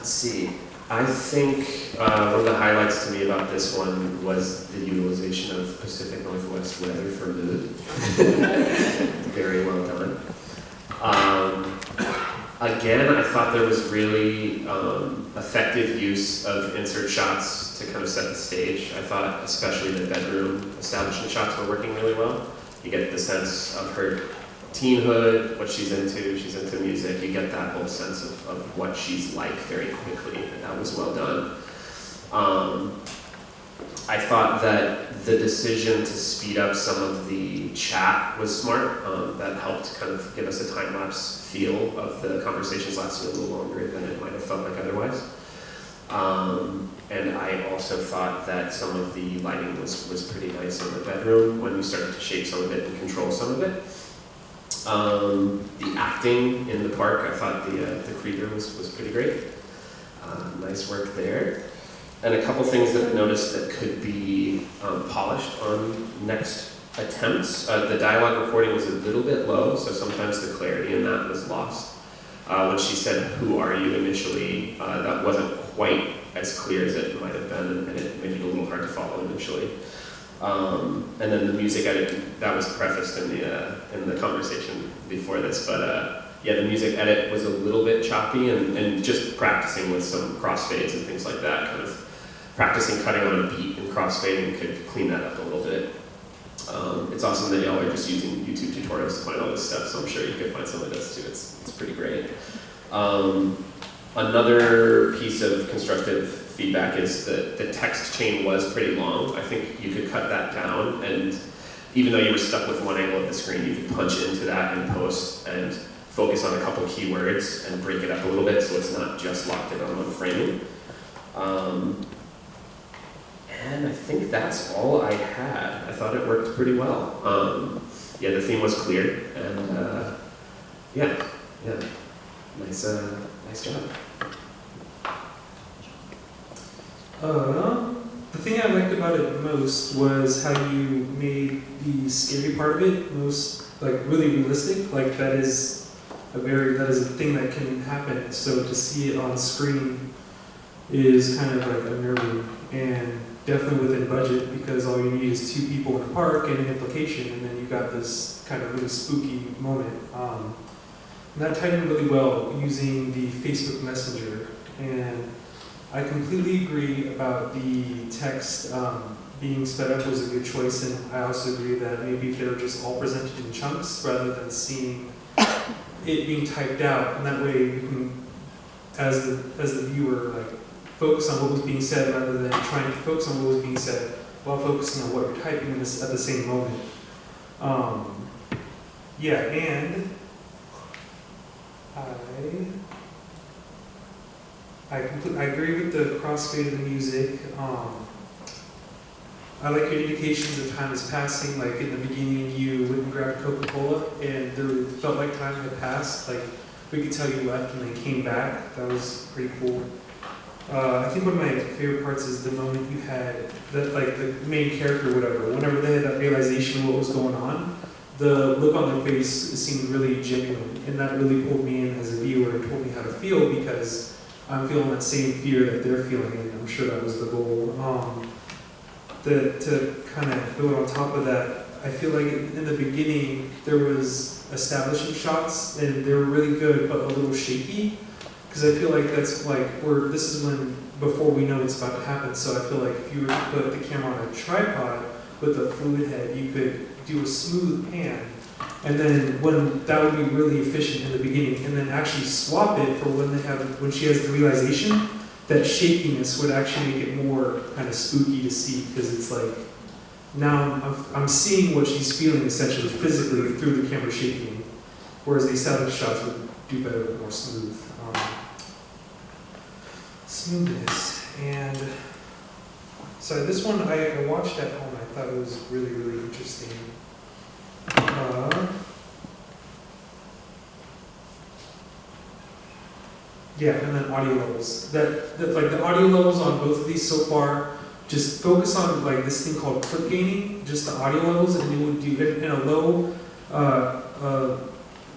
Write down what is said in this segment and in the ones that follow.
Let's see. I think one of the highlights to me about this one was the utilization of Pacific Northwest weather for mood. Very well done. Again, I thought there was really effective use of insert shots to kind of set the stage. I thought especially the bedroom establishment shots were working really well. You get the sense of her teenhood, what she's into music. You get that whole sense of what she's like very quickly, and that was well done. I thought that the decision to speed up some of the chat was smart. That helped kind of give us a time-lapse feel of the conversations lasting a little longer than it might have felt like otherwise. And I also thought that some of the lighting was pretty nice in the bedroom when we started to shape some of it and control some of it. The acting in the park, I thought the Krieger was pretty great. Nice work there. And a couple things that I noticed that could be polished on next attempts. The dialogue recording was a little bit low, so sometimes the clarity in that was lost. When she said, "Who are you?" initially, that wasn't quite as clear as it might have been, and it made it a little hard to follow initially. And then the music edit, that was prefaced in the conversation before this, but yeah, the music edit was a little bit choppy, and just practicing with some crossfades and things like that, kind of practicing cutting on a beat and crossfading could clean that up a little bit. It's awesome that y'all are just using YouTube tutorials to find all this stuff, so I'm sure you could find some of this too. It's pretty great. Another piece of constructive feedback is that the text chain was pretty long. I think you could cut that down, and even though you were stuck with one angle of the screen, you could punch into that in post and focus on a couple keywords and break it up a little bit so it's not just locked in on one framing. And I think that's all I had. I thought it worked pretty well. Yeah, the theme was clear, and yeah, nice job. The thing I liked about it most was how you made the scary part of it most really realistic. Like that is a thing that can happen. So to see it on screen is kind of like unnerving, and definitely within budget, because all you need is 2 people in a park and an implication, and then you got this kind of really spooky moment. And that tied in really well using the Facebook Messenger. And I completely agree about the text being sped up was a good choice, and I also agree that maybe if they were just all presented in chunks rather than seeing it being typed out, and that way you can, as the viewer, focus on what was being said rather than trying to focus on what was being said while focusing on what you're typing at the same moment. Yeah, and I agree with the crossfade of the music. I like your indications of time is passing. Like in the beginning, you went and grabbed Coca-Cola, and there felt like time had passed. Like we could tell you left and then came back. That was pretty cool. I think one of my favorite parts is the moment you had that, the main character, or whatever. Whenever they had that realization of what was going on, the look on their face seemed really genuine, and that really pulled me in as a viewer and told me how to feel, because I'm feeling that same fear that they're feeling, and I'm sure that was the goal. To kind of build on top of that, I feel like in the beginning there was establishing shots, and they were really good, but a little shaky, because I feel like that's this is when, before we know it's about to happen. So I feel like if you were to put the camera on a tripod with a fluid head, you could do a smooth pan, and then that would be really efficient in the beginning, and then actually swap it for when she has the realization. That shakiness would actually make it more kind of spooky to see, because it's like now I'm seeing what she's feeling essentially physically through the camera shaking, whereas the established shots would do better with more smoothness. And so this one I watched at home. I thought it was really, really interesting. Yeah, and then audio levels. That the audio levels on both of these so far, just focus on this thing called clip gaining, just the audio levels, and you would do it in a low, a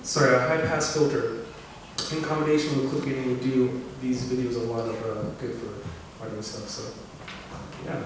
high pass filter. in combination with clipping, we do these videos a lot of good for audio stuff. So yeah.